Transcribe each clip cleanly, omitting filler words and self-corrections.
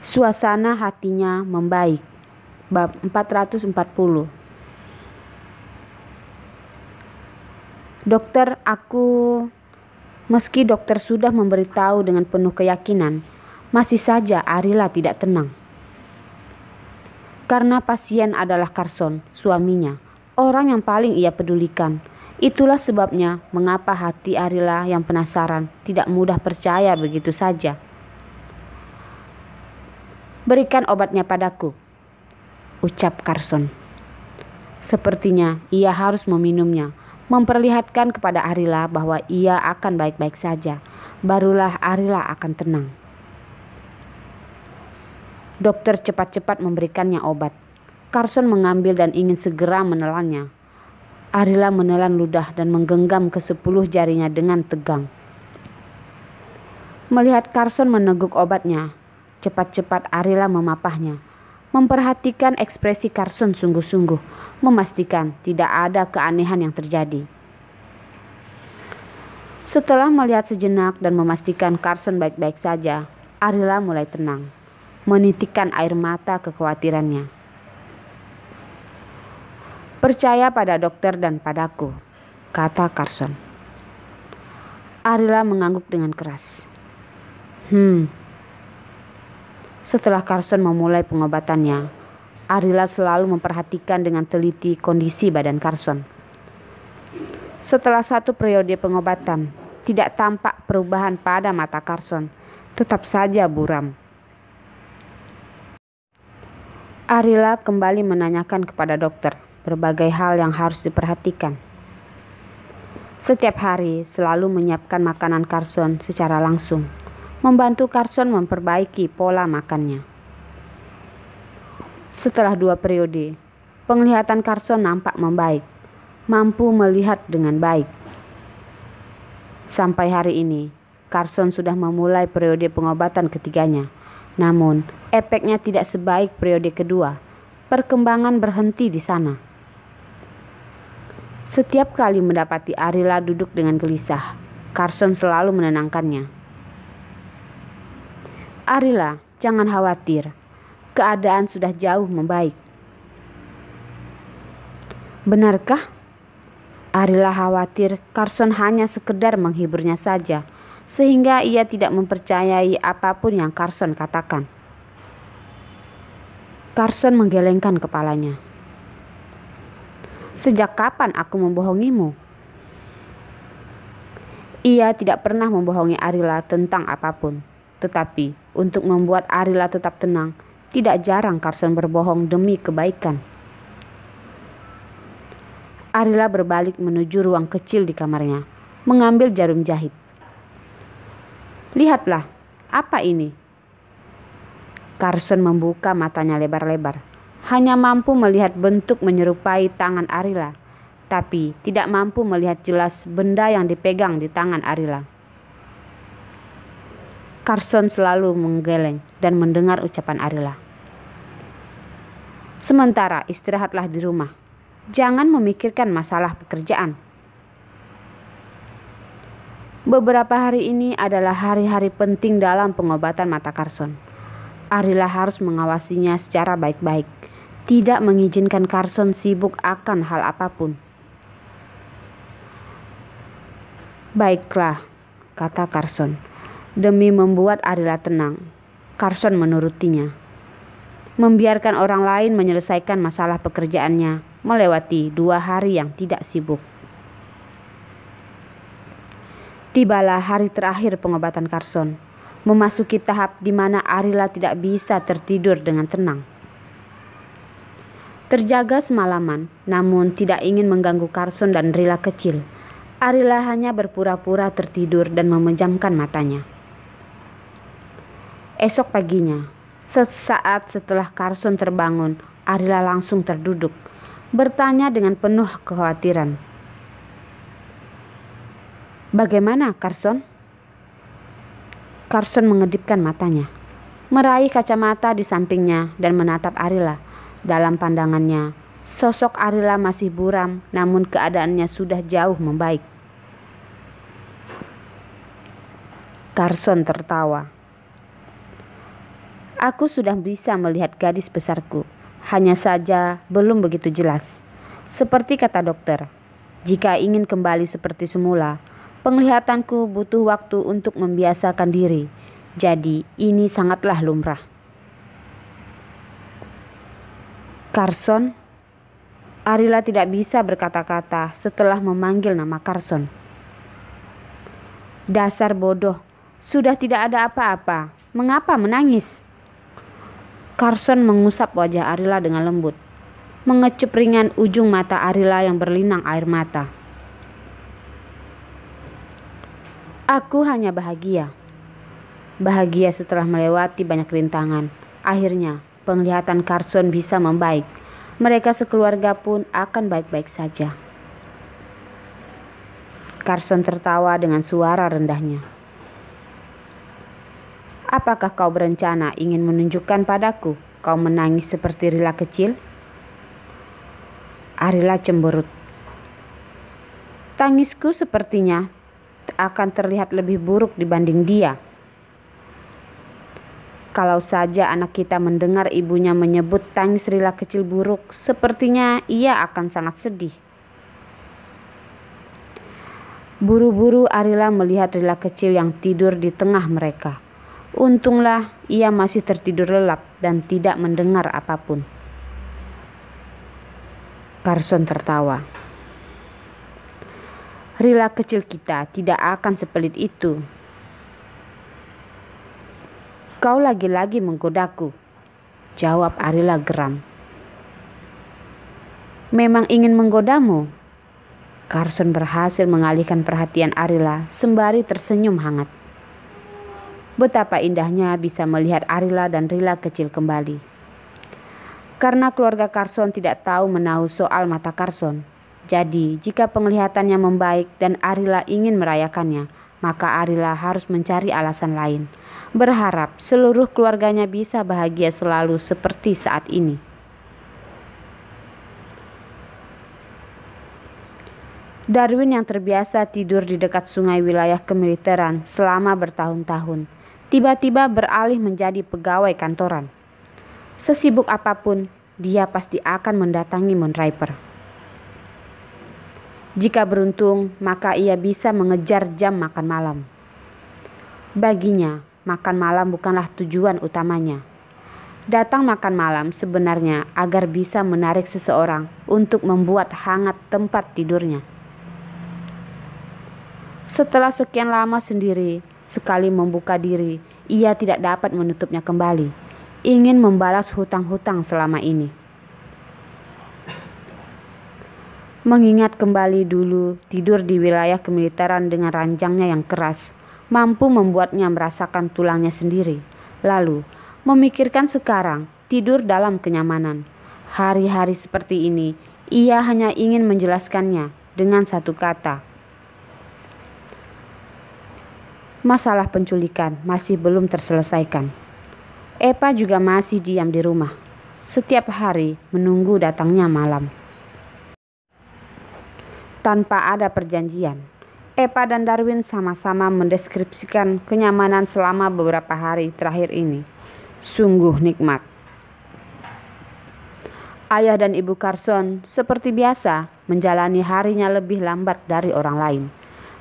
Suasana hatinya membaik. Bab 440. Meski dokter sudah memberitahu dengan penuh keyakinan, masih saja Arila tidak tenang. Karena pasien adalah Carson, suaminya, orang yang paling ia pedulikan. Itulah sebabnya mengapa hati Arila yang penasaran tidak mudah percaya begitu saja. "Berikan obatnya padaku," ucap Carson. Sepertinya ia harus meminumnya, memperlihatkan kepada Arila bahwa ia akan baik-baik saja. Barulah Arila akan tenang. Dokter cepat-cepat memberikannya obat. Carson mengambil dan ingin segera menelannya. Arila menelan ludah dan menggenggam ke-10 jarinya dengan tegang. Melihat Carson meneguk obatnya, cepat-cepat Arila memapahnya, memperhatikan ekspresi Carson sungguh-sungguh, memastikan tidak ada keanehan yang terjadi. Setelah melihat sejenak dan memastikan Carson baik-baik saja, Arila mulai tenang, menitikkan air mata kekhawatirannya. "Percaya pada dokter dan padaku," kata Carson. Arila mengangguk dengan keras. Setelah Carson memulai pengobatannya, Arila selalu memperhatikan dengan teliti kondisi badan Carson. Setelah 1 periode pengobatan, tidak tampak perubahan pada mata Carson, tetap saja buram. Arila kembali menanyakan kepada dokter berbagai hal yang harus diperhatikan. Setiap hari selalu menyiapkan makanan Carson secara langsung, membantu Carson memperbaiki pola makannya. Setelah 2 periode, penglihatan Carson nampak membaik, mampu melihat dengan baik. Sampai hari ini, Carson sudah memulai periode pengobatan ketiganya. Namun, efeknya tidak sebaik periode kedua. Perkembangan berhenti di sana. Setiap kali mendapati Arila duduk dengan gelisah, Carson selalu menenangkannya. "Arila, jangan khawatir. Keadaan sudah jauh membaik." Benarkah? Arila khawatir Carson hanya sekedar menghiburnya saja, sehingga ia tidak mempercayai apapun yang Carson katakan. Carson menggelengkan kepalanya. "Sejak kapan aku membohongimu?" Ia tidak pernah membohongi Arila tentang apapun. Tetapi untuk membuat Arila tetap tenang, tidak jarang Carson berbohong demi kebaikan. Arila berbalik menuju ruang kecil di kamarnya, mengambil jarum jahit. "Lihatlah, apa ini?" Carson membuka matanya lebar-lebar, hanya mampu melihat bentuk menyerupai tangan Arila, tapi tidak mampu melihat jelas benda yang dipegang di tangan Arila. Carson selalu menggeleng dan mendengar ucapan Arila. "Sementara istirahatlah di rumah. Jangan memikirkan masalah pekerjaan." Beberapa hari ini adalah hari-hari penting dalam pengobatan mata Carson. Arila harus mengawasinya secara baik-baik, tidak mengizinkan Carson sibuk akan hal apapun. "Baiklah," kata Carson. Demi membuat Arila tenang, Carson menurutinya. Membiarkan orang lain menyelesaikan masalah pekerjaannya melewati 2 hari yang tidak sibuk. Tibalah hari terakhir pengobatan Carson, memasuki tahap di mana Arila tidak bisa tertidur dengan tenang. Terjaga semalaman, namun tidak ingin mengganggu Carson dan Rila kecil. Arila hanya berpura-pura tertidur dan memejamkan matanya. Esok paginya, sesaat setelah Carson terbangun, Arila langsung terduduk, bertanya dengan penuh kekhawatiran. "Bagaimana, Carson?" Carson mengedipkan matanya, meraih kacamata di sampingnya dan menatap Arila. Dalam pandangannya, sosok Arila masih buram, namun keadaannya sudah jauh membaik. Carson tertawa. Aku sudah bisa melihat gadis besarku, hanya saja belum begitu jelas. Seperti kata dokter, jika ingin kembali seperti semula, penglihatanku butuh waktu untuk membiasakan diri. Jadi ini sangatlah lumrah. Carson, Arila tidak bisa berkata-kata setelah memanggil nama Carson. Dasar bodoh, sudah tidak ada apa-apa. Mengapa menangis? Carson mengusap wajah Arila dengan lembut, mengecup ringan ujung mata Arila yang berlinang air mata. Aku hanya bahagia. Bahagia setelah melewati banyak rintangan. Akhirnya penglihatan Carson bisa membaik. Mereka sekeluarga pun akan baik-baik saja. Carson tertawa dengan suara rendahnya. Apakah kau berencana ingin menunjukkan padaku kau menangis seperti Rila kecil? Arila cemberut. Tangisku sepertinya akan terlihat lebih buruk dibanding dia. Kalau saja anak kita mendengar ibunya menyebut tangis Rila kecil buruk, sepertinya ia akan sangat sedih. Buru-buru Arila melihat Rila kecil yang tidur di tengah mereka. Untunglah ia masih tertidur lelap dan tidak mendengar apapun. Carson tertawa. Rila kecil kita tidak akan sepelit itu. Kau lagi-lagi menggodaku, jawab Arila geram. Memang ingin menggodamu? Carson berhasil mengalihkan perhatian Arila sembari tersenyum hangat. Betapa indahnya bisa melihat Arila dan Rila kecil kembali. Karena keluarga Carson tidak tahu menahu soal mata Carson, jadi jika penglihatannya membaik dan Arila ingin merayakannya, maka Arila harus mencari alasan lain, berharap seluruh keluarganya bisa bahagia selalu seperti saat ini. Darwin yang terbiasa tidur di dekat sungai wilayah kemiliteran selama bertahun-tahun, tiba-tiba beralih menjadi pegawai kantoran. Sesibuk apapun, dia pasti akan mendatangi Moonraper. Jika beruntung, maka ia bisa mengejar jam makan malam. Baginya, makan malam bukanlah tujuan utamanya. Datang makan malam sebenarnya agar bisa menarik seseorang untuk membuat hangat tempat tidurnya. Setelah sekian lama sendiri, sekali membuka diri, ia tidak dapat menutupnya kembali. Ingin membalas hutang-hutang selama ini. Mengingat kembali dulu tidur di wilayah kemiliteran dengan ranjangnya yang keras, mampu membuatnya merasakan tulangnya sendiri. Lalu, memikirkan sekarang tidur dalam kenyamanan. Hari-hari seperti ini, ia hanya ingin menjelaskannya dengan satu kata. Masalah penculikan masih belum terselesaikan. Epa juga masih diam di rumah, setiap hari menunggu datangnya malam. Tanpa ada perjanjian, Epa dan Darwin sama-sama mendeskripsikan kenyamanan selama beberapa hari terakhir ini. Sungguh nikmat. Ayah dan ibu Carson seperti biasa menjalani harinya lebih lambat dari orang lain.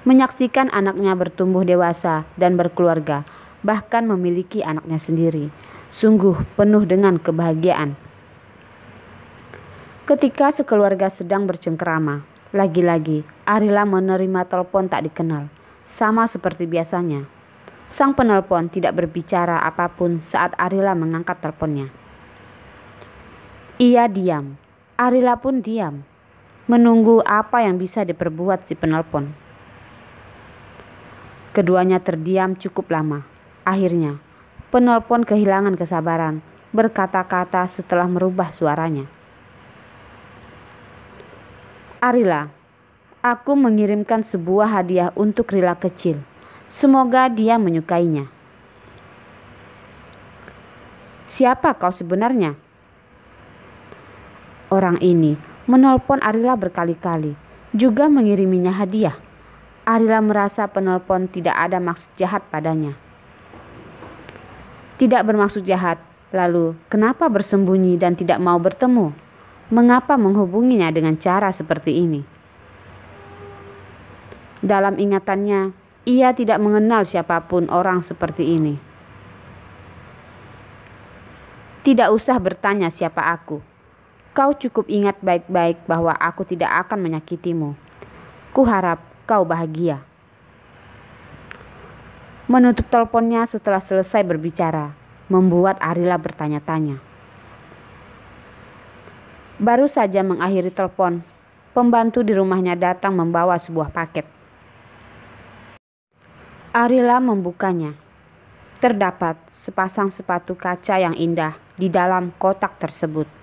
Menyaksikan anaknya bertumbuh dewasa dan berkeluarga, bahkan memiliki anaknya sendiri. Sungguh penuh dengan kebahagiaan. Ketika sekeluarga sedang bercengkerama, lagi-lagi Arila menerima telepon tak dikenal, sama seperti biasanya. Sang penelpon tidak berbicara apapun saat Arila mengangkat teleponnya. Ia diam, Arila pun diam, menunggu apa yang bisa diperbuat si penelpon. Keduanya terdiam cukup lama. Akhirnya, penelpon kehilangan kesabaran, berkata-kata setelah merubah suaranya. Arila, aku mengirimkan sebuah hadiah untuk Rila kecil. Semoga dia menyukainya. Siapa kau sebenarnya? Orang ini menelpon Arila berkali-kali, juga mengiriminya hadiah. Arila merasa penelpon tidak ada maksud jahat padanya. Tidak bermaksud jahat, Lalu, kenapa bersembunyi dan tidak mau bertemu? Mengapa menghubunginya dengan cara seperti ini? Dalam ingatannya, ia tidak mengenal siapapun orang seperti ini. Tidak usah bertanya siapa aku. Kau cukup ingat baik-baik bahwa aku tidak akan menyakitimu. Kuharap kau bahagia. Menutup teleponnya setelah selesai berbicara, membuat Arila bertanya-tanya. Baru saja mengakhiri telepon, pembantu di rumahnya datang membawa sebuah paket. Arila membukanya. Terdapat sepasang sepatu kaca yang indah di dalam kotak tersebut.